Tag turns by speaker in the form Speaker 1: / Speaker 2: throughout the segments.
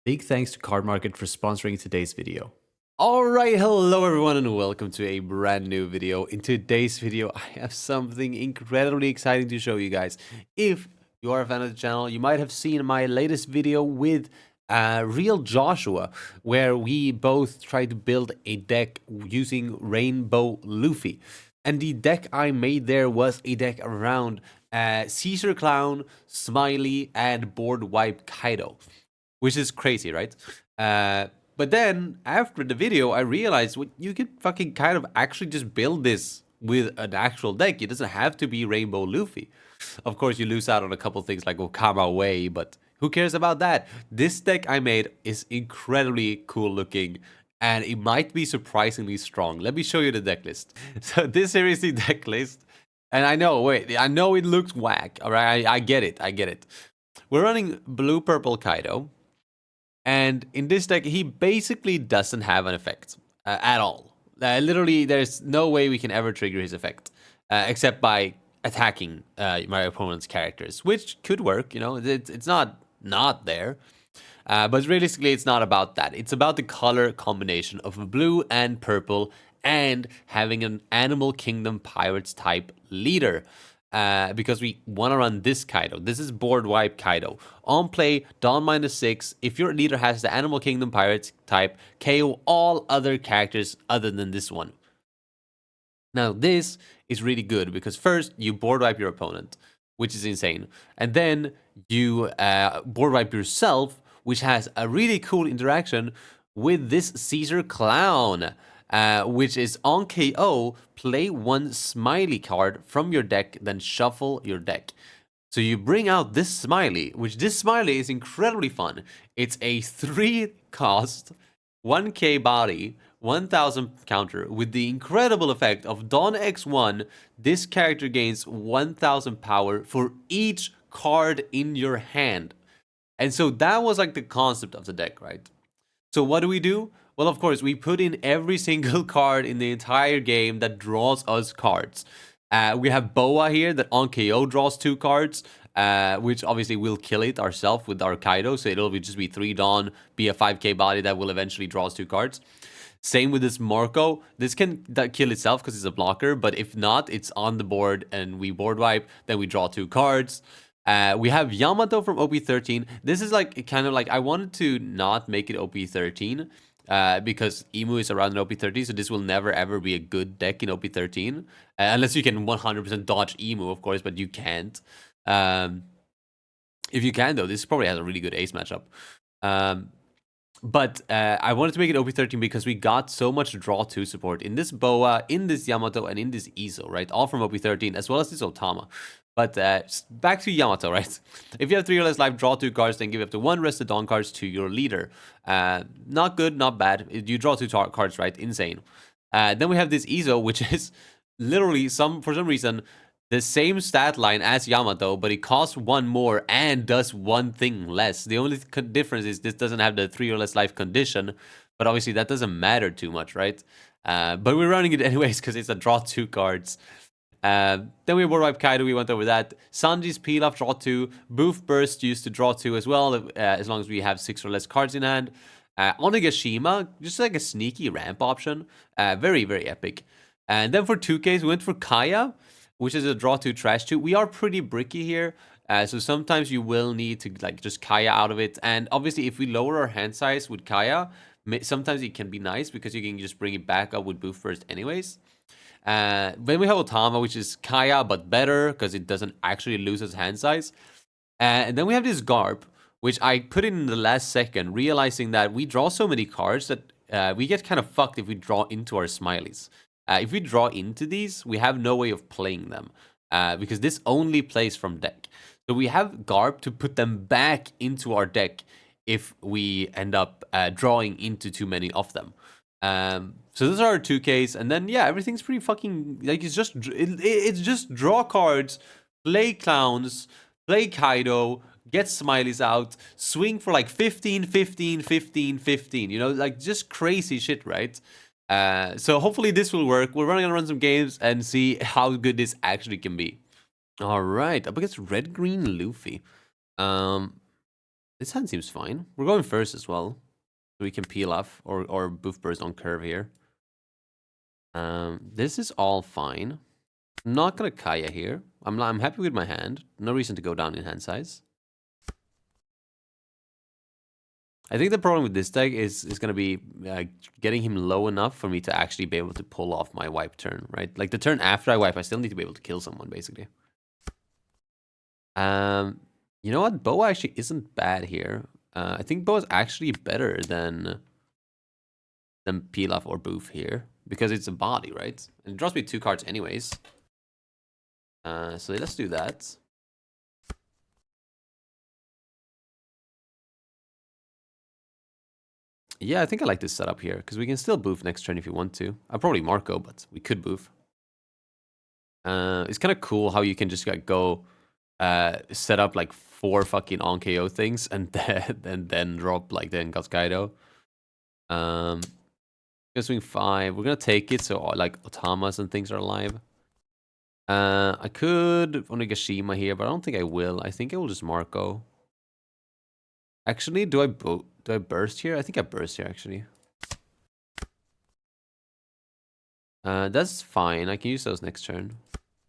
Speaker 1: Big thanks to Cardmarket for sponsoring today's video.
Speaker 2: Alright, hello everyone and welcome to a brand new video. In today's video, I have something incredibly exciting to show you guys. If you are a fan of the channel, you might have seen my latest video with Real Joshua, where we both tried to build a deck using Rainbow Luffy. And the deck I made there was a deck around Caesar Clown, Smiley, and Board Wipe Kaido. Which is crazy, right? But then, after the video, I realized you could fucking kind of actually just build this with an actual deck. It doesn't have to be Rainbow Luffy. Of course, you lose out on a couple things like Okama Way, but who cares about that? This deck I made is incredibly cool looking, and it might be surprisingly strong. Let me show you the deck list. So this here is the deck list. And I know it looks whack, all right? I get it. We're running blue-purple Kaido. And in this deck, he basically doesn't have an effect at all. Literally, there's no way we can ever trigger his effect, except by attacking my opponent's characters, which could work. You know, it's not there. But realistically, it's not about that. It's about the color combination of blue and purple and having an Animal Kingdom Pirates type leader. Because we want to run this Kaido. This is Board Wipe Kaido. On play, Dawn -6. If your leader has the Animal Kingdom Pirates type, KO all other characters other than this one. Now, this is really good because first, you Board Wipe your opponent, which is insane. And then you Board Wipe yourself, which has a really cool interaction with this Caesar Clown. Which is on KO, play one Smiley card from your deck, then shuffle your deck. So you bring out this Smiley, which this Smiley is incredibly fun. It's a 3-cost, 1k body, 1000 counter with the incredible effect of Dawn X1. This character gains 1000 power for each card in your hand. And so that was like the concept of the deck, right? So what do? Well, of course, we put in every single card in the entire game that draws us cards. We have Boa here that on KO draws 2 cards, which obviously will kill it ourselves with our Kaido. So it'll just be 3 Dawn, be a 5k body that will eventually draw us 2 cards. Same with this Marco. This can kill itself because it's a blocker, but if not, it's on the board and we board wipe, then we draw 2 cards. We have Yamato from OP13. This is like kind of like I wanted to not make it OP13 because Emu is around in OP13, so this will never ever be a good deck in OP13 unless you can 100% dodge Emu, of course, but you can't. If you can though, this probably has a really good ace matchup. But I wanted to make it OP13 because we got so much draw 2 support in this Boa, in this Yamato, and in this Izo, right? All from OP13, as well as this Otama. But back to Yamato, right? If you have 3 or less life, draw 2 cards, then give up to 1 rested Dawn cards to your leader. Not good, not bad. You draw 2 cards, right? Insane. Then we have this Izo, which is literally, for some reason, the same stat line as Yamato, but it costs 1 more and does 1 thing less. The only difference is this doesn't have the 3 or less life condition, but obviously that doesn't matter too much, right? But we're running it anyways because it's a draw 2 cards. Then we have Board Wipe Kaido, we went over that. Sanji's Peel Off, draw 2. Boof Burst used to draw 2 as well, as long as we have 6 or less cards in hand. Onigashima, just like a sneaky ramp option. Very, very epic. And then for 2Ks, we went for Kaya, which is a draw 2, trash 2. We are pretty bricky here, so sometimes you will need to like just Kaya out of it. And obviously, if we lower our hand size with Kaya, sometimes it can be nice because you can just bring it back up with Boof Burst anyways. Then we have Otama, which is Kaya, but better because it doesn't actually lose its hand size. And then we have this Garp, which I put in the last second, realizing that we draw so many cards that we get kind of fucked if we draw into our Smileys. If we draw into these, we have no way of playing them because this only plays from deck. So we have Garp to put them back into our deck if we end up drawing into too many of them. So those are our 2Ks, and then yeah, everything's pretty fucking like it's just draw cards, play clowns, play Kaido, get Smileys out, swing for like 15, 15, 15, 15. You know, like just crazy shit, right? So hopefully this will work. We're running to run some games and see how good this actually can be. All right, up against Red Green Luffy. This hand seems fine. We're going first as well. So we can peel off or boof burst on curve here. This is all fine. I'm not gonna Kaya here. I'm happy with my hand. No reason to go down in hand size. I think the problem with this deck is gonna be getting him low enough for me to actually be able to pull off my wipe turn, right? Like the turn after I wipe, I still need to be able to kill someone, basically. You know what? Boa actually isn't bad here. I think Boa's actually better than Pilaf or Boof here because it's a body, right? And it draws me 2 cards anyways. So let's do that. Yeah, I think I like this setup here because we can still boof next turn if you want to. I'll probably Marco, but we could boof. It's kind of cool how you can just like go set up like 4 fucking on KO things and then drop like then got Kaido. Gonna swing 5. We're gonna take it so like Otamas and things are alive. I could Onigashima here, but I don't think I will. I think I will just Marco. Actually, do I burst here? I think I burst here actually. That's fine. I can use those next turn.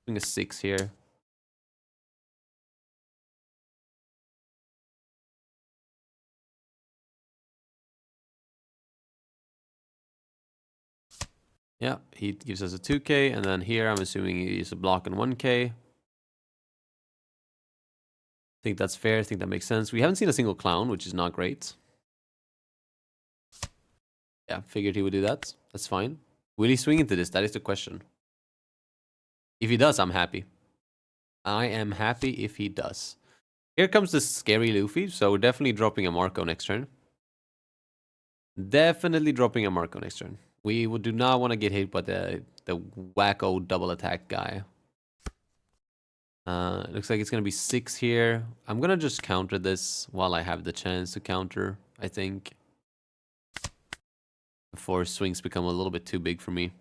Speaker 2: Swing a 6 here. Yeah, he gives us a 2k, and then here I'm assuming he uses a block on 1k. Think that's fair. I think that makes sense. We haven't seen a single clown, which is not great. Yeah, figured he would do that. That's fine. Will he swing into this? That is the question. If he does, I'm happy. I am happy if he does. Here comes the scary Luffy, so we're definitely dropping a Marco next turn. Definitely dropping a Marco next turn. We do not want to get hit by the wacko double attack guy. It looks like it's going to be 6 here. I'm going to just counter this while I have the chance to counter, I think. Before swings become a little bit too big for me.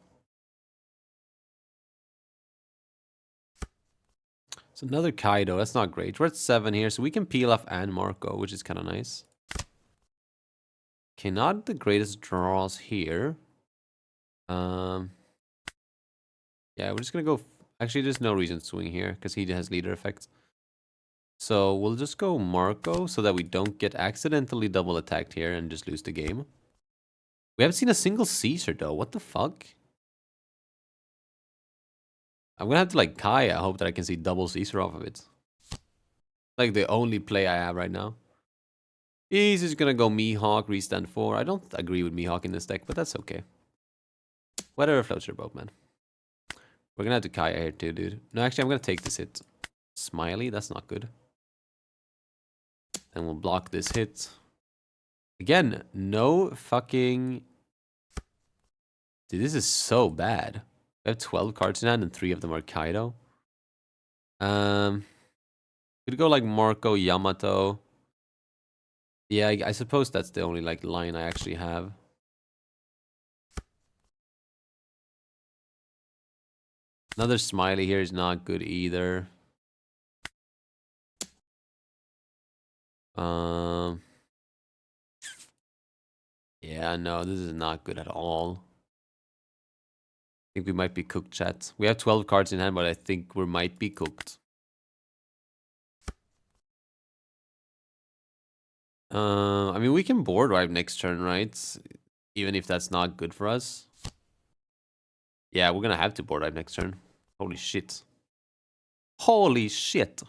Speaker 2: It's another Kaido. That's not great. We're at 7 here, so we can peel off and Marco, which is kind of nice. Okay, not the greatest draws here. Yeah, we're just going to go... Actually, there's no reason to swing here, because he has leader effect. So we'll just go Marco, so that we don't get accidentally double attacked here and just lose the game. We haven't seen a single Caesar, though. What the fuck? I'm gonna have to, like, Kaya. I hope that I can see double Caesar off of it. Like, the only play I have right now. He's just gonna go Mihawk, restand 4. I don't agree with Mihawk in this deck, but that's okay. Whatever floats your boat, man. We're gonna have to Kaya here too, dude. No, actually, I'm gonna take this hit. Smiley, that's not good. And we'll block this hit. Again, no fucking... Dude, this is so bad. We have 12 cards in hand and 3 of them are Kaido. Could go like Marco, Yamato. Yeah, I suppose that's the only like line I actually have. Another Smiley here is not good either. Yeah, no, this is not good at all. I think we might be cooked, chat. We have 12 cards in hand, but I think we might be cooked. I mean, we can board wipe next turn, right? Even if that's not good for us. Yeah, we're gonna have to board wipe next turn. Holy shit. Holy shit.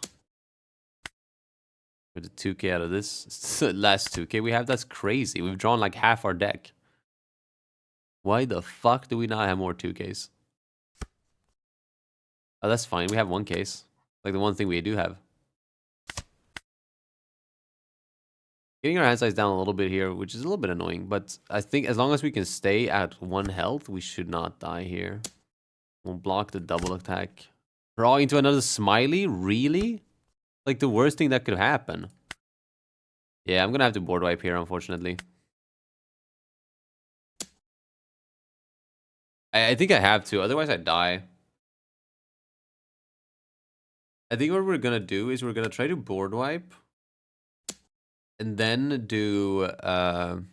Speaker 2: With the 2k out of this last 2k we have, that's crazy. We've drawn like half our deck. Why the fuck do we not have more 2ks? Oh, that's fine. We have one case. Like the one thing we do have. Getting our hand size down a little bit here, which is a little bit annoying. But I think as long as we can stay at 1 health, we should not die here. We'll block the double attack. Draw into another Smiley? Really? Like the worst thing that could happen. Yeah, I'm gonna have to board wipe here, unfortunately. I think I have to, otherwise I die. I think what we're gonna do is we're gonna try to board wipe. And then do and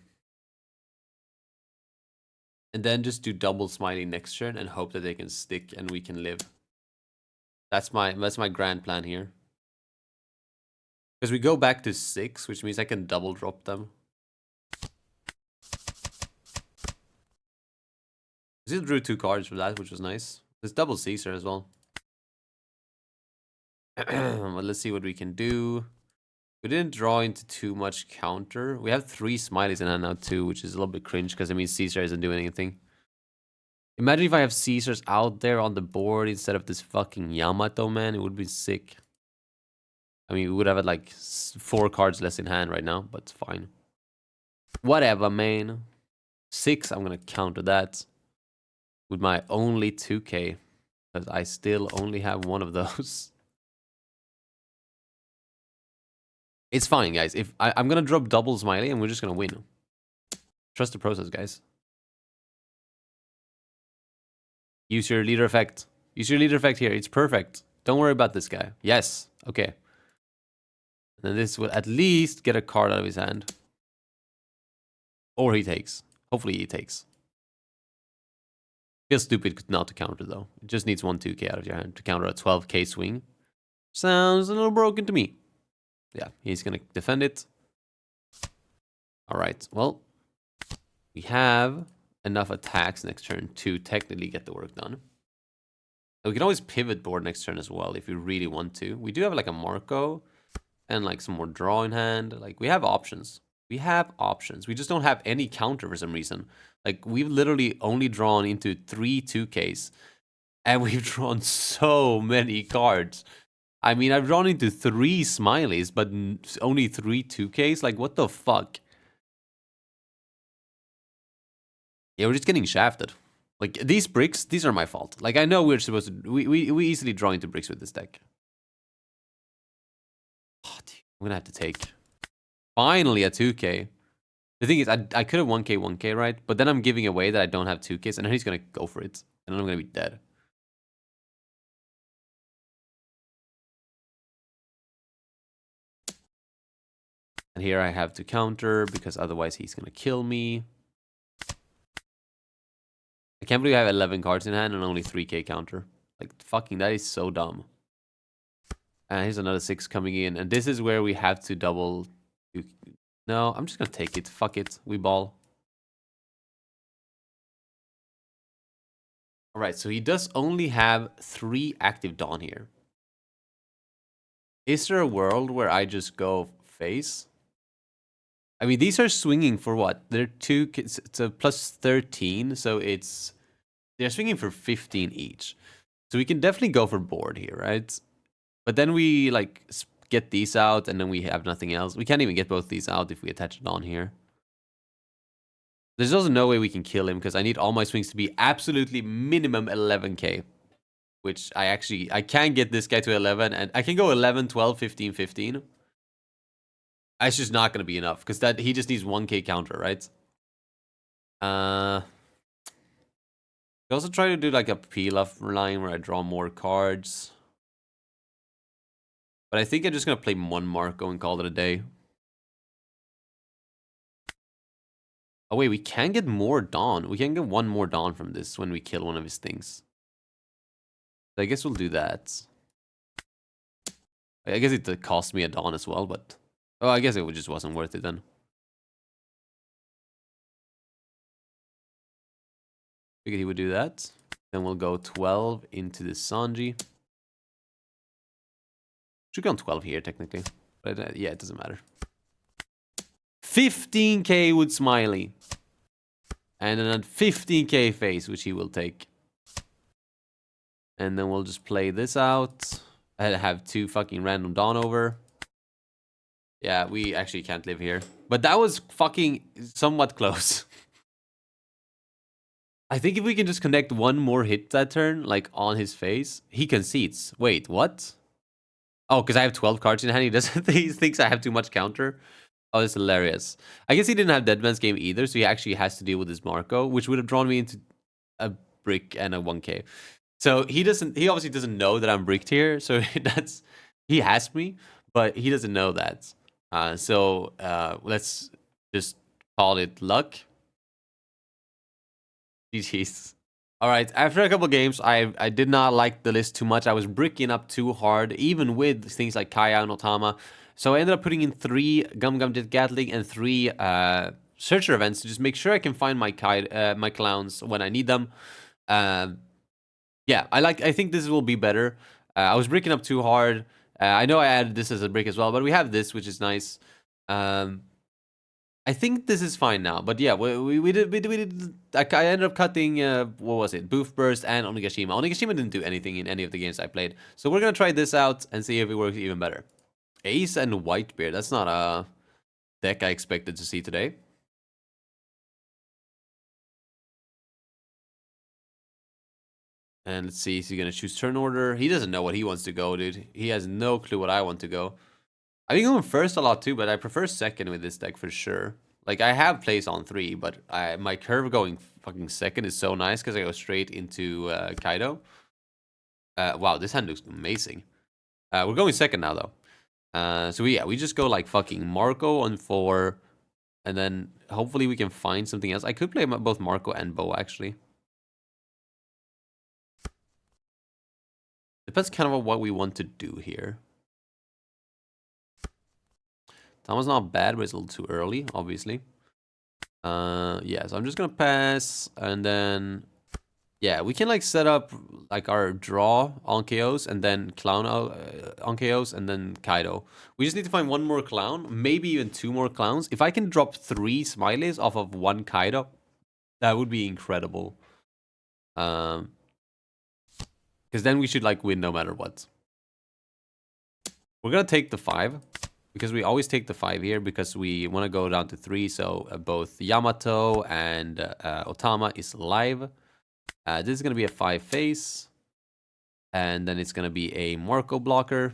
Speaker 2: then just do double Smiley next turn and hope that they can stick and we can live. That's my grand plan here. Because we go back to 6, which means I can double drop them. I still drew 2 cards for that, which was nice. There's double Caesar as well. Well, let's see what we can do. We didn't draw into too much counter. We have 3 Smileys in hand now too, which is a little bit cringe because it means Caesar isn't doing anything. Imagine if I have Caesars out there on the board instead of this fucking Yamato, man. It would be sick. I mean, we would have like 4 cards less in hand right now, but it's fine. Whatever, man. 6, I'm going to counter that with my only 2k. Because I still only have one of those. It's fine, guys. If I'm going to drop double Smiley and we're just going to win. Trust the process, guys. Use your leader effect. Use your leader effect here. It's perfect. Don't worry about this guy. Yes. Okay. Then this will at least get a card out of his hand. Or he takes. Hopefully he takes. Feels stupid not to counter though. It just needs 1 2k out of your hand to counter a 12k swing. Sounds a little broken to me. Yeah, he's gonna defend it. Alright, well. We have enough attacks next turn to technically get the work done. We can always pivot board next turn as well if you really want to. We do have like a Marco and like some more draw in hand. Like we have options. We have options. We just don't have any counter for some reason. Like we've literally only drawn into 3 2Ks and we've drawn so many cards. I mean, I've drawn into 3 Smileys, but only 3 2Ks. Like what the fuck? Yeah, we're just getting shafted. Like, these bricks, these are my fault. Like, I know we're supposed to... We easily draw into bricks with this deck. Oh, dude, I'm gonna have to take... Finally, a 2k. The thing is, I could have 1k, right? But then I'm giving away that I don't have 2ks, and then he's gonna go for it. And then I'm gonna be dead. And here I have to counter, because otherwise he's gonna kill me. I can't believe I have 11 cards in hand and only 3k counter. Like, fucking, that is so dumb. And here's another 6 coming in. And this is where we have to double... No, I'm just gonna take it. Fuck it. We ball. Alright, so he does only have 3 active Dawn here. Is there a world where I just go face? I mean, these are swinging for what? They're 2... It's a plus 13, so it's... They're swinging for 15 each. So we can definitely go for board here, right? But then we, like, get these out, and then we have nothing else. We can't even get both these out if we attach it on here. There's also no way we can kill him, because I need all my swings to be absolutely minimum 11k. Which I can get this guy to 11, and I can go 11, 12, 15, 15. It's just not going to be enough, because that he just needs 1k counter, right? I also try to do like a peel-off line where I draw more cards. But I think I'm just going to play 1 Marco and call it a day. Oh wait, we can get more Dawn. We can get 1 more Dawn from this when we kill one of his things. So I guess we'll do that. I guess it cost me a Dawn as well, but... Oh, I guess it just wasn't worth it then. Figured he would do that. Then we'll go 12 into the Sanji. Should go on 12 here, technically. But yeah, it doesn't matter. 15k with Smiley. And then a 15k face, which he will take. And then we'll just play this out. I have 2 fucking random Dawn over. Yeah, we actually can't live here. But that was fucking somewhat close. I think if we can just connect 1 more hit that turn, like on his face, he concedes. Wait, what? Oh, because I have 12 cards in hand. He doesn't. He thinks I have too much counter. Oh, it's hilarious. I guess he didn't have Dead Man's Game either, so he actually has to deal with his Marco, which would have drawn me into a brick and a 1k. So he obviously doesn't know that I'm bricked here, so he has me, but he doesn't know that. So let's just call it luck. GG's. All right, after a couple games, I did not like the list too much. I was bricking up too hard, even with things like Kaya and Otama. So I ended up putting in 3 Gum Gum Jet Gatling and 3 Searcher events to just make sure I can find my my clowns when I need them. Yeah, I think this will be better. I was bricking up too hard. I know I added this as a brick as well, but we have this, which is nice. I think this is fine now, but yeah, we did. I ended up cutting what was it? Boof Burst and Onigashima. Onigashima didn't do anything in any of the games I played, so we're gonna try this out and see if it works even better. Ace and Whitebeard. That's not a deck I expected to see today. And let's see, is he gonna choose turn order? He doesn't know what he wants to go, dude. He has no clue what I want to go. I've been going first a lot too, but I prefer second with this deck for sure. Like, I have plays on 3, but my curve going fucking second is so nice because I go straight into Kaido. Wow, this hand looks amazing. We're going second now, though. So yeah, we just go like fucking Marco on 4, and then hopefully we can find something else. I could play both Marco and Bo, actually. Depends kind of on what we want to do here. Tama's not bad, but it's a little too early, obviously. Yeah, so I'm just gonna pass, and then yeah, we can like set up like our draw on KOs and then clown on KOs and then Kaido. We just need to find one more clown, maybe even 2 more clowns. If I can drop 3 Smileys off of 1 Kaido, that would be incredible. Because then we should like win no matter what. We're gonna take the 5. Because we always take the 5 here because we want to go down to 3. So both Yamato and Otama is live. This is going to be a 5 face. And then it's going to be a Marco blocker.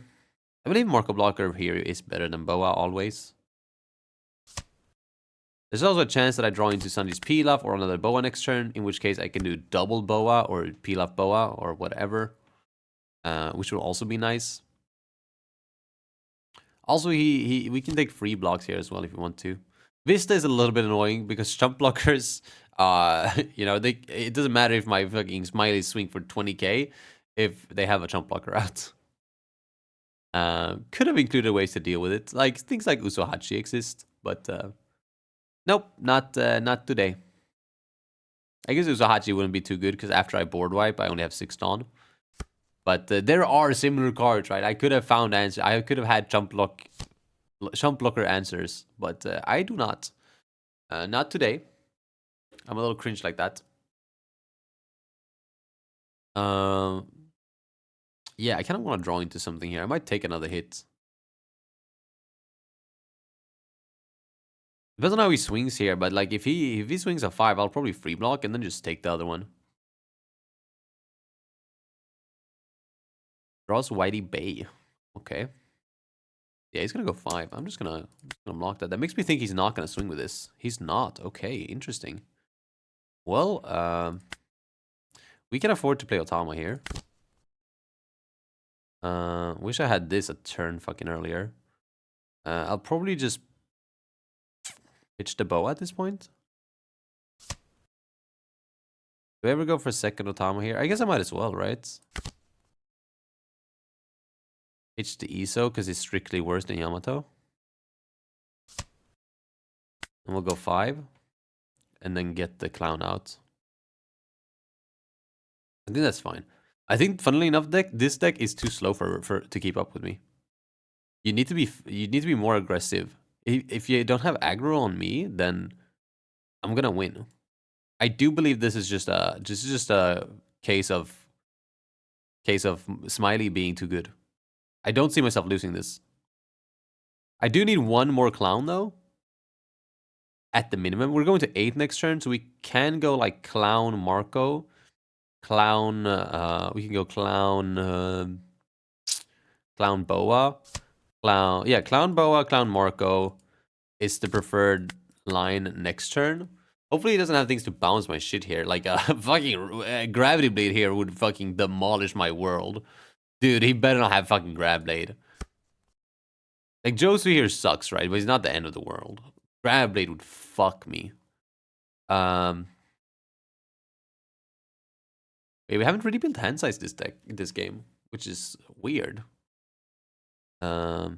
Speaker 2: I believe Marco blocker here is better than Boa always. There's also a chance that I draw into Sanji's Pilaf or another Boa next turn. In which case I can do double Boa or Pilaf Boa or whatever. Which will also be nice. Also, we can take free blocks here as well if you want to. Vista is a little bit annoying because jump blockers, you know, it doesn't matter if my fucking Smiley swing for 20k if they have a jump blocker out. Could have included ways to deal with it, like things like Usohachi exist, but nope, not today. I guess Usohachi wouldn't be too good because after I board wipe, I only have 6 Dawn. But there are similar cards, right? I could have found answers. I could have had jump blocker answers, but I do not. Not today. I'm a little cringe like that. Yeah, I kind of want to draw into something here. I might take another hit. Depends on how he swings here, but like if he swings a 5, I'll probably free block and then just take the other one. Draws Whitey Bay. Okay. Yeah, he's gonna go 5. I'm just gonna block that. That makes me think he's not gonna swing with this. He's not. Okay, interesting. Well, we can afford to play Otama here. Wish I had this a turn fucking earlier. I'll probably just pitch the bow at this point. Do I ever go for second Otama here? I guess I might as well, right? Pitch the Iso because it's strictly worse than Yamato. And we'll go 5. And then get the clown out. I think that's fine. I think, funnily enough, this deck is too slow for to keep up with me. You need to be more aggressive. If you don't have aggro on me, then I'm gonna win. I do believe this is just a case of Smiley being too good. I don't see myself losing this. I do need 1 more clown though. At the minimum, we're going to 8 next turn, so we can go like clown Marco, clown. We can go clown clown Boa, clown Boa, clown Marco is the preferred line next turn. Hopefully he doesn't have things to bounce my shit here. Like a fucking Gravity Blade here would fucking demolish my world. Dude, he better not have fucking Grab Blade. Like, Josu here sucks, right? But he's not the end of the world. Grab Blade would fuck me. We haven't really built hand size this game, which is weird. Yeah,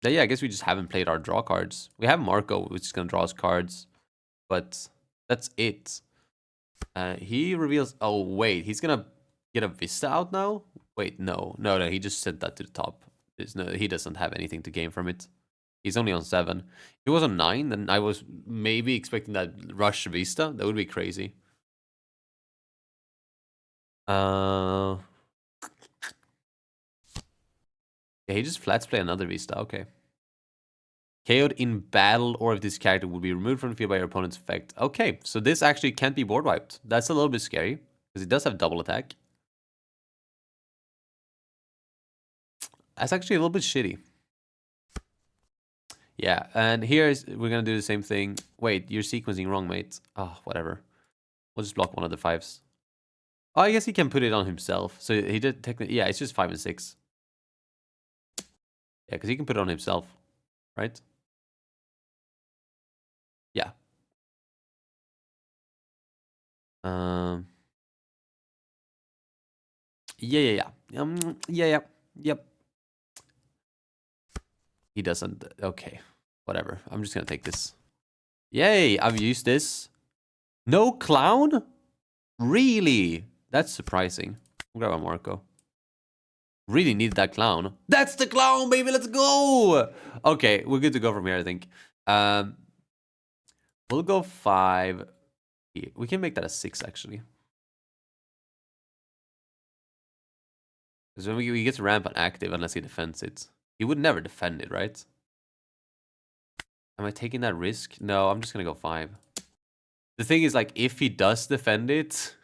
Speaker 2: I guess we just haven't played our draw cards. We have Marco, which is gonna draw us cards, but that's it. He reveals. Oh wait, he's gonna get a Vista out now. Wait, no. He just sent that to the top. He doesn't have anything to gain from it. He's only on 7. If he was on 9, then I was maybe expecting that rush Vista. That would be crazy. Yeah, he just flats play another Vista. Okay. KO'd in battle, or if this character would be removed from the field by your opponent's effect. Okay, so this actually can't be board wiped. That's a little bit scary, because it does have double attack. That's actually a little bit shitty. Yeah, and we're gonna do the same thing. Wait, you're sequencing wrong, mate. Oh, whatever. We'll just block one of the 5s. Oh, I guess he can put it on himself. So he did technically, yeah, it's just 5 and 6. Yeah, because he can put it on himself, right? Yeah. Yeah. Yep. He doesn't. Okay, whatever. I'm just gonna take this. Yay, I've used this. No clown? Really? That's surprising. We'll grab a Marco. Really need that clown. That's the clown, baby. Let's go. Okay, we're good to go from here, I think. We'll go 5. We can make that a 6, actually. Because when we get to ramp on active, unless he defends it. He would never defend it, right? Am I taking that risk? No, I'm just going to go 5. The thing is, like, if he does defend it,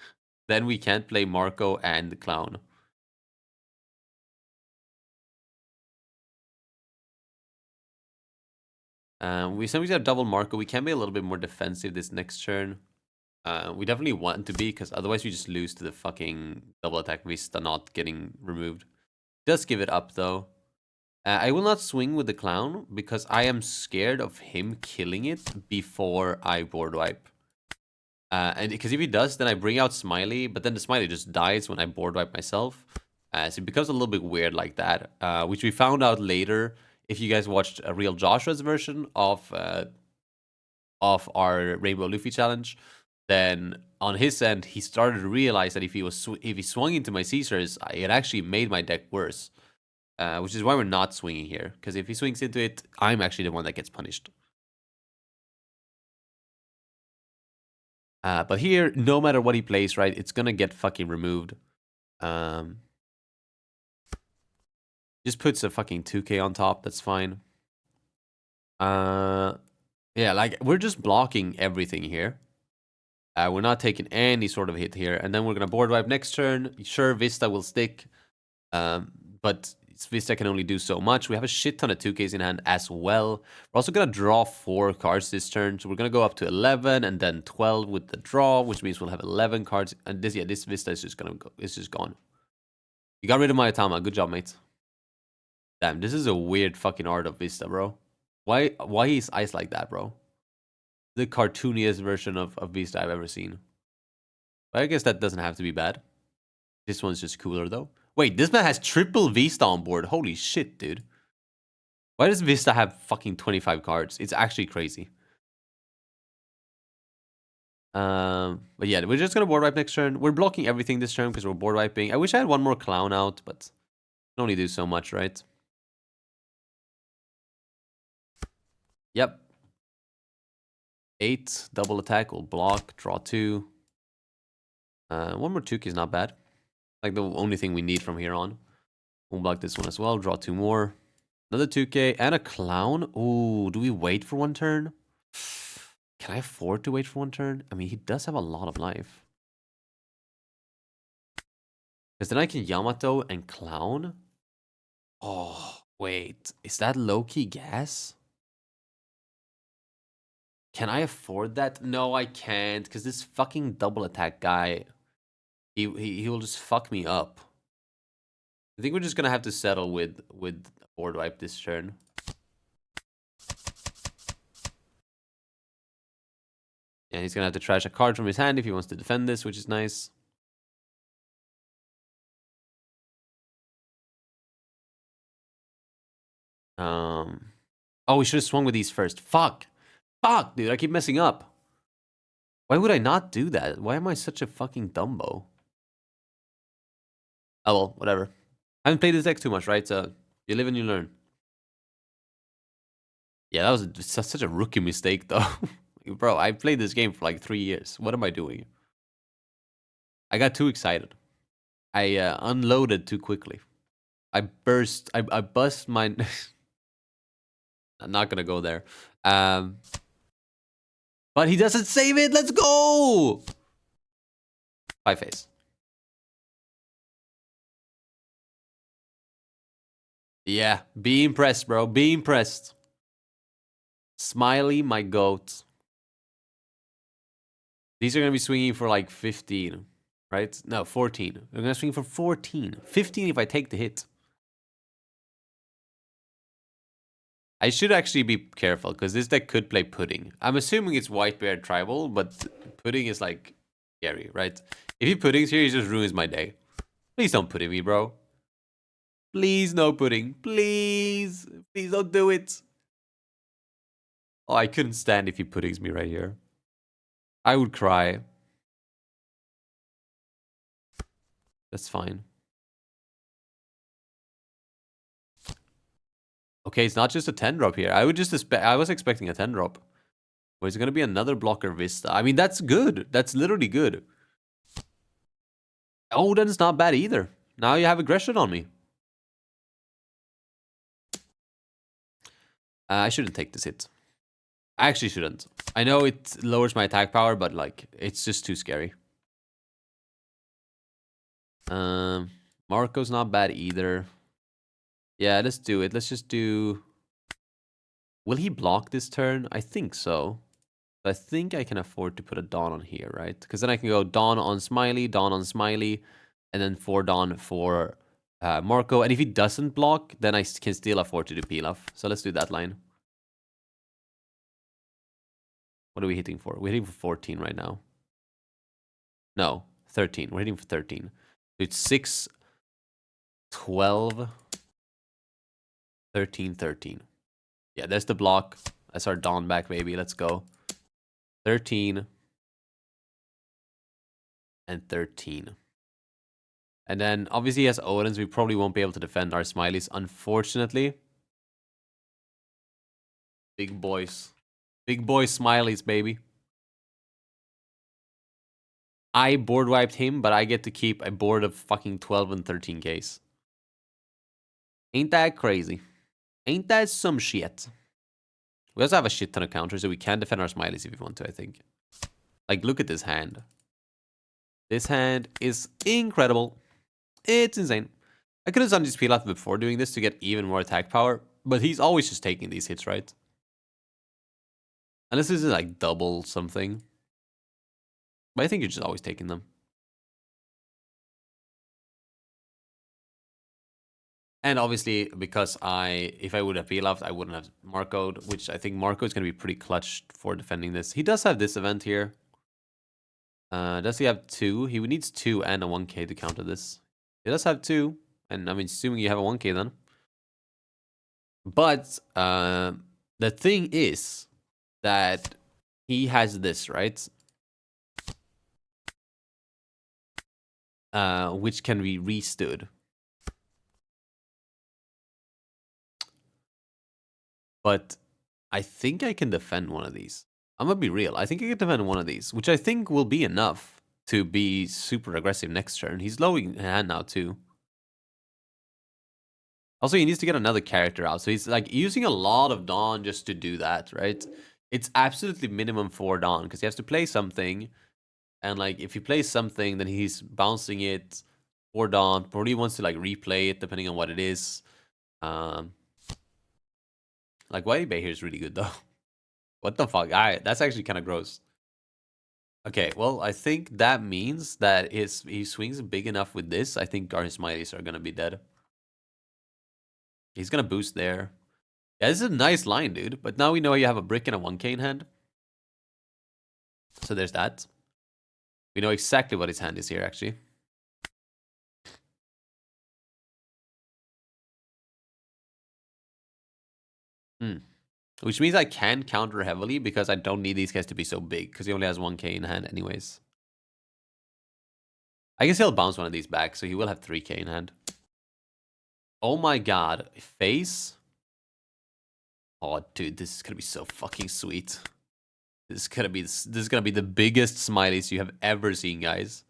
Speaker 2: then we can't play Marco and the clown. We sometimes have double Marco. We can be a little bit more defensive this next turn. We definitely want to be, because otherwise we just lose to the fucking double attack Vista not getting removed. Does give it up, though. I will not swing with the clown, because I am scared of him killing it before I board wipe. And because if he does, then I bring out Smiley, but then the Smiley just dies when I board wipe myself. So it becomes a little bit weird like that, which we found out later. If you guys watched a real Joshua's version of our Rainbow Luffy challenge, then on his end, he started to realize that if he swung into my Caesars, it actually made my deck worse. Which is why we're not swinging here, because if he swings into it, I'm actually the one that gets punished. But here, no matter what he plays, right, it's gonna get fucking removed. Just puts a fucking 2k on top, that's fine. Yeah, like, we're just blocking everything here. We're not taking any sort of hit here. And then we're gonna board wipe next turn. Sure, Vista will stick. But Vista can only do so much. We have a shit ton of 2Ks in hand as well. We're also going to draw 4 cards this turn. So we're going to go up to 11 and then 12 with the draw, which means we'll have 11 cards. And this Vista is just going to go. It's just gone. You got rid of my Atama. Good job, mate. Damn, this is a weird fucking art of Vista, bro. Why is ice like that, bro? The cartooniest version of Vista I've ever seen. But I guess that doesn't have to be bad. This one's just cooler, though. Wait, this man has triple Vista on board. Holy shit, dude. Why does Vista have fucking 25 cards? It's actually crazy. But yeah, we're just going to board wipe next turn. We're blocking everything this turn because we're board wiping. I wish I had one more clown out, but can only do so much, right? Yep. 8, double attack, will block, draw 2. One more 2K is not bad. Like the only thing we need from here on. We'll block this one as well, draw 2 more. Another 2K and a clown. Ooh, do we wait for one turn? Can I afford to wait for one turn? I mean, he does have a lot of life. Because then I can Yamato and clown. Oh, wait. Is that low-key gas? Can I afford that? No, I can't. Because this fucking double attack guy, he will just fuck me up. I think we're just going to have to settle with board wipe this turn. And he's gonna have to trash a card from his hand if he wants to defend this, which is nice. Oh, we should have swung with these first. Fuck, dude, I keep messing up. Why would I not do that? Why am I such a fucking dumbo? Oh well, whatever. I haven't played this deck too much, right? So you live and you learn. Yeah, that was such a rookie mistake, though. Bro, I played this game for like 3 years. What am I doing? I got too excited. I unloaded too quickly. I bust my... I'm not gonna go there. But he doesn't save it. Let's go! 5 face. Yeah, be impressed, bro. Be impressed. Smiley, my goat. These are gonna be swinging for like 15, right? No, 14. They're gonna swing for 14. 15 if I take the hit. I should actually be careful, because this deck could play Pudding. I'm assuming it's White Bear Tribal, but Pudding is like scary, right? If he Puddings here, he just ruins my day. Please don't Pudding me, bro. Please no Pudding. Please. Please don't do it. Oh, I couldn't stand if he Puddings me right here. I would cry. That's fine. Okay, it's not just a 10 drop here. I was expecting a 10 drop. Or is it going to be another blocker Vista? I mean, that's good. That's literally good. Oh, then it's not bad either. Now you have aggression on me. I shouldn't take this hit. I actually shouldn't. I know it lowers my attack power, but like, it's just too scary. Marco's not bad either. Yeah, let's do it. Let's just do... Will he block this turn? I think so. I think I can afford to put a Dawn on here, right? Because then I can go Dawn on Smiley, and then 4 Dawn for Marco. And if he doesn't block, then I can still afford to do Pilaf. So let's do that line. What are we hitting for? We're hitting for 14 right now. No, 13. We're hitting for 13. So it's 6, 12, 13, 13. Yeah, there's the block. That's our Dawn back, baby. Let's go. 13 and 13. And then obviously he has Odin's. We probably won't be able to defend our Smileys, unfortunately. Big boys. Big boy Smileys, baby. I board wiped him, but I get to keep a board of fucking 12 and 13 case. Ain't that crazy? Ain't that some shit? We also have a shit ton of counters, so we can defend our Smileys if we want to, I think. Like, look at this hand. This hand is incredible. It's insane. I could have done this Pilaf before doing this to get even more attack power, but he's always just taking these hits, right? Unless this is like double something. But I think you're just always taking them. And obviously, because if I would have Pilafed, I wouldn't have Marcoed, which I think Marco is going to be pretty clutch for defending this. He does have this event here. Does he have 2? He needs 2 and a 1k to counter this. He does have 2. And I'm assuming you have a 1k then. But the thing is that he has this, right? Which can be restood. But I think I can defend one of these. I'm gonna be real. I think I can defend one of these, which I think will be enough to be super aggressive next turn. He's low in hand now too. Also, he needs to get another character out. So he's like using a lot of Dawn just to do that, right? It's absolutely minimum 4 Dawn because he has to play something. And like if he plays something, then he's bouncing it 4 Dawn. Probably wants to like replay it depending on what it is. Like White Bay here is really good though. What the fuck? That's actually kind of gross. Okay, well, I think that means that he swings big enough with this. I think our Smileys are gonna be dead. He's gonna boost there. Yeah, this is a nice line, dude. But now we know you have a brick and a 1k in hand. So there's that. We know exactly what his hand is here, actually. Which means I can counter heavily because I don't need these guys to be so big because he only has 1k in hand anyways. I guess he'll bounce one of these back, so he will have 3k in hand. Oh my god. Face? Oh, dude, this is gonna be so fucking sweet. This is gonna be the biggest Smileys you have ever seen, guys.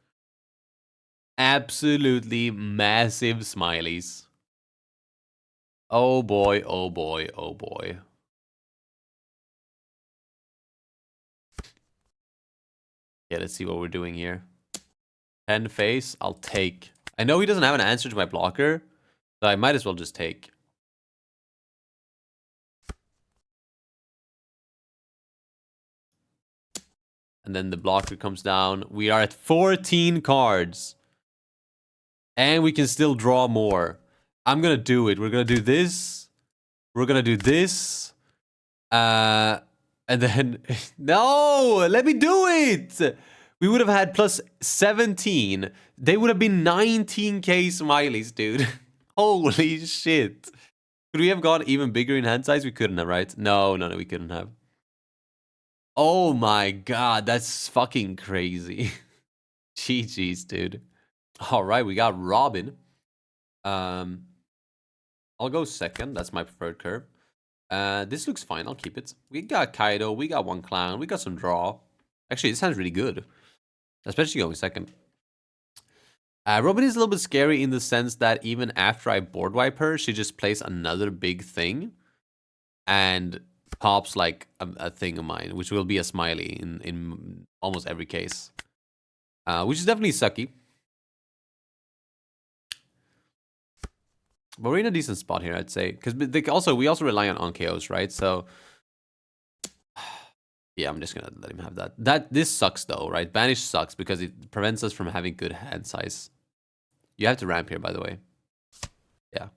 Speaker 2: Absolutely massive Smileys. Oh boy, oh boy, oh boy. Yeah, let's see what we're doing here. 10 face, I'll take. I know he doesn't have an answer to my blocker, so I might as well just take. And then the blocker comes down. We are at 14 cards. And we can still draw more. I'm gonna do it. We're gonna do this. We're gonna do this. And then... No! Let me do it! We would have had plus 17. They would have been 19k Smileys, dude. Holy shit. Could we have gone even bigger in hand size? We couldn't have, right? No, we couldn't have. Oh my god, that's fucking crazy. GG's, dude. All right, we got Robin. I'll go second. That's my preferred curve. This looks fine. I'll keep it. We got Kaido. We got one clown. We got some draw. Actually, this sounds really good. Especially going second. Robin is a little bit scary in the sense that even after I board wipe her, she just plays another big thing. And pops like a thing of mine, which will be a Smiley in almost every case. Which is definitely sucky. But we're in a decent spot here, I'd say. Because we also rely on KOs, right? So... Yeah, I'm just gonna let him have that. This sucks though, right? Banish sucks because it prevents us from having good hand size. You have to ramp here, by the way. Yeah.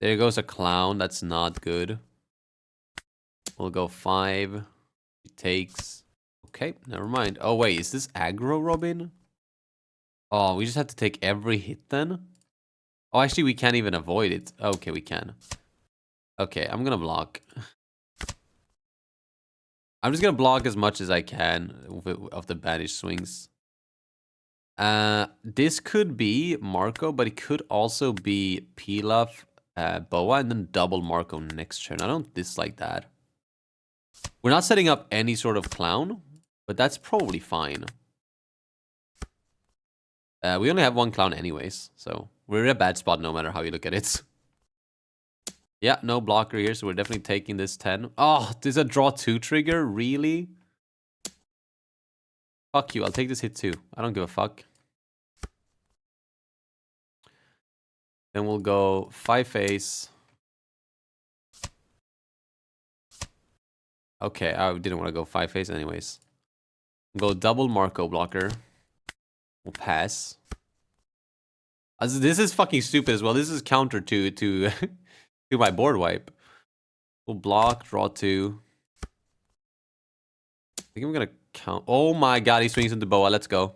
Speaker 2: There goes a clown. That's not good. We'll go 5. He takes... Okay, never mind. Oh, wait. Is this aggro, Robin? Oh, we just have to take every hit then? Oh, actually, we can't even avoid it. Okay, we can. Okay, I'm gonna block. I'm just gonna block as much as I can of the banish swings. This could be Marco, but it could also be Pilaf, Boa, and then double Marco next turn. I don't dislike that. We're not setting up any sort of clown, but that's probably fine. We only have one clown anyways, so we're in a bad spot no matter how you look at it. Yeah, no blocker here, so we're definitely taking this 10. Oh, there's a draw 2 trigger? Really? Fuck you, I'll take this hit too. I don't give a fuck. Then we'll go 5 face. Okay, I didn't want to go 5 face anyways. Go double Marco blocker. We'll pass. This is fucking stupid as well. This is counter to to my board wipe. We'll block, draw 2. I think I'm gonna count. Oh my god, he swings into Boa. Let's go.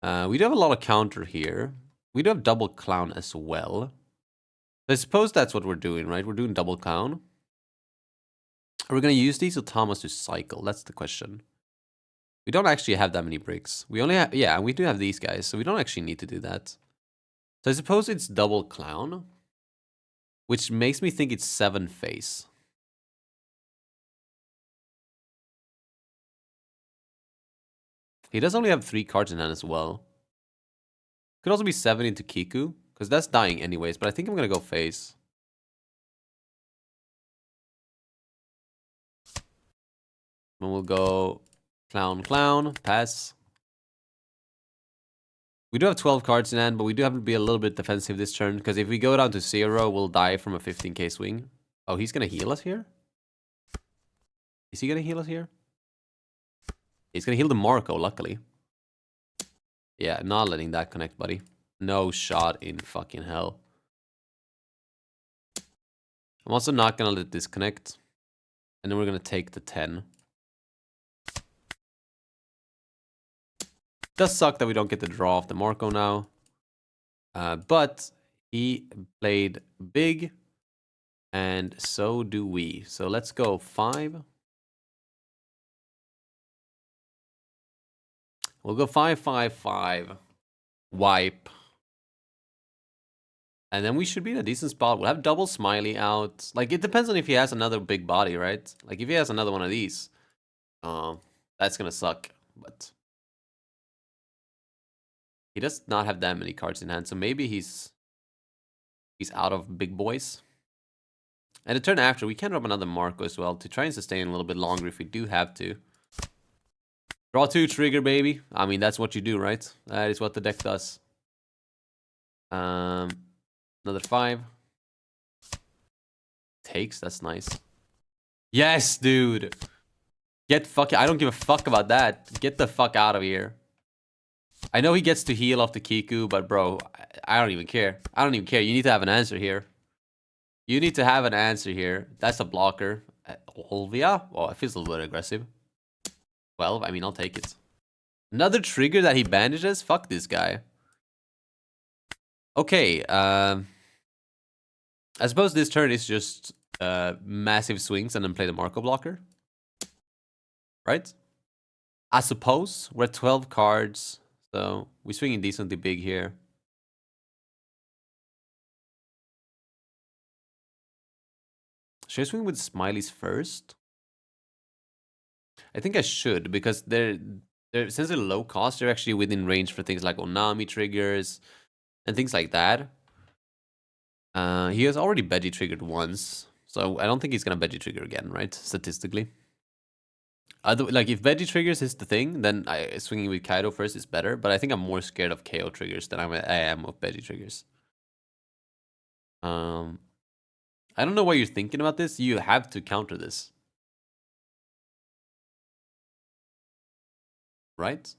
Speaker 2: We do have a lot of counter here. We do have double clown as well. I suppose that's what we're doing, right? We're doing double clown. Are we gonna use these or Thomas to cycle? That's the question. We don't actually have that many bricks. We only have, yeah, we do have these guys, so we don't actually need to do that. So I suppose it's double clown, which makes me think it's 7 face. He does only have 3 cards in hand as well. Could also be 7 into Kiku, because that's dying anyways, but I think I'm gonna go face. And we'll go clown, clown, pass. We do have 12 cards in hand, but we do have to be a little bit defensive this turn, because if we go down to 0, we'll die from a 15k swing. Oh, he's gonna heal us here? Is he gonna heal us here? He's gonna heal the Marco, luckily. Yeah, not letting that connect, buddy. No shot in fucking hell. I'm also not gonna let this connect. And then we're going to take the 10. Does suck that we don't get the draw off the Marco now. But he played big. And so do we. So let's go 5. We'll go 5, 5, 5. Wipe. And then we should be in a decent spot. We'll have double Smiley out. Like, it depends on if he has another big body, right? Like, if he has another one of these, that's gonna suck. But he does not have that many cards in hand, so maybe he's out of big boys. And the turn after, we can drop another Marco as well to try and sustain a little bit longer if we do have to. Draw 2, trigger, baby. I mean, that's what you do, right? That is what the deck does. Another 5. Takes, that's nice. Yes, dude. Get fucking... I don't give a fuck about that. Get the fuck out of here. I know he gets to heal off the Kiku, but bro, I don't even care. I don't even care. You need to have an answer here. You need to have an answer here. That's a blocker. Olvia? Oh, it feels a little bit aggressive. 12, I mean, I'll take it. Another trigger that he bandages? Fuck this guy. Okay, I suppose this turn is just massive swings and then play the Marco blocker. Right? I suppose. We're at 12 cards, so we're swinging decently big here. Should I swing with Smileys first? I think I should, because they're since they're low cost, they're actually within range for things like Onami triggers and things like that. He has already Veggie triggered once, so I don't think he's gonna Veggie trigger again, right? Statistically. Like, if Veggie triggers is the thing, then swinging with Kaido first is better, but I think I'm more scared of KO triggers than I am of Veggie triggers. I don't know what you're thinking about this. You have to counter this. Right?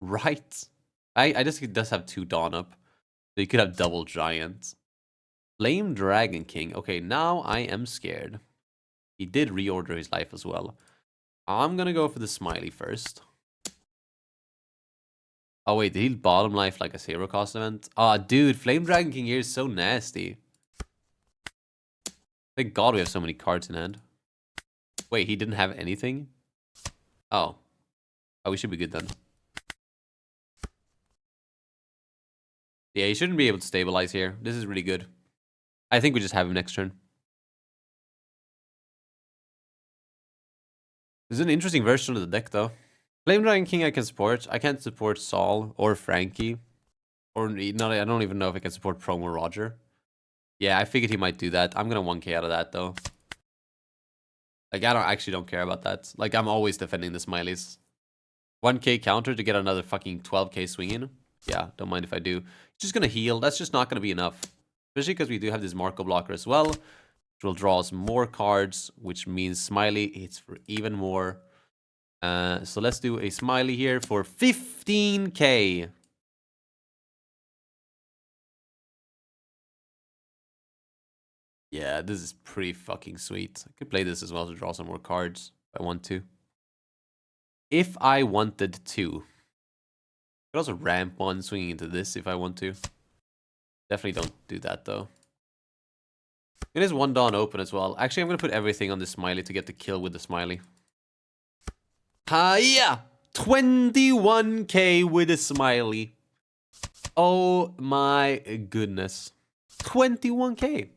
Speaker 2: Right. I just think it does have 2 Dawn up. So you could have double Giant. Flame Dragon King. Okay, now I am scared. He did reorder his life as well. I'm gonna go for the Smiley first. Oh wait, did he bottom life like a 0 cost event? Ah, dude, Flame Dragon King here is so nasty. Thank God we have so many cards in hand. Wait, he didn't have anything? Oh. Oh, we should be good then. Yeah, he shouldn't be able to stabilize here. This is really good. I think we just have him next turn. This is an interesting version of the deck, though. Flame Dragon King I can support. I can't support Saul or Frankie. Or not, I don't even know if I can support Promo Roger. Yeah, I figured he might do that. I'm gonna 1k out of that, though. Like, I actually don't care about that. Like, I'm always defending the Smileys. 1k counter to get another fucking 12k swing in. Yeah, don't mind if I do. Just gonna heal. That's just not gonna be enough. Especially because we do have this Marco blocker as well. Which will draw us more cards, which means Smiley hits for even more. So let's do a Smiley here for 15k. Yeah, this is pretty fucking sweet. I could play this as well to draw some more cards if I want to. If I wanted to. I could also ramp one swinging into this if I want to. Definitely don't do that though. It is 1 Dawn open as well. Actually, I'm going to put everything on the Smiley to get the kill with the Smiley. Yeah! 21k with a Smiley. Oh my goodness. 21k.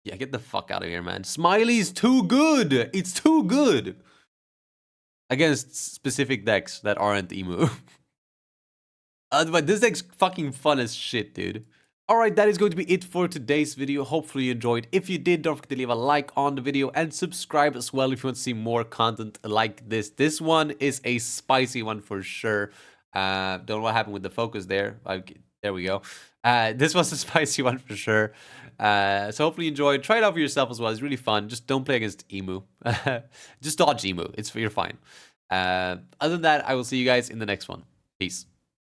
Speaker 2: Yeah, get the fuck out of here, man. Smiley's too good. It's too good. Against specific decks that aren't Emu. But this deck's fucking fun as shit, dude. Alright, that is going to be it for today's video. Hopefully you enjoyed. If you did, don't forget to leave a like on the video and subscribe as well if you want to see more content like this. This one is a spicy one for sure. Don't know what happened with the focus there. There we go. This was a spicy one for sure. So hopefully you enjoyed. Try it out for yourself as well. It's really fun. Just don't play against Emu. Just dodge Emu. You're fine. Other than that, I will see you guys in the next one. Peace.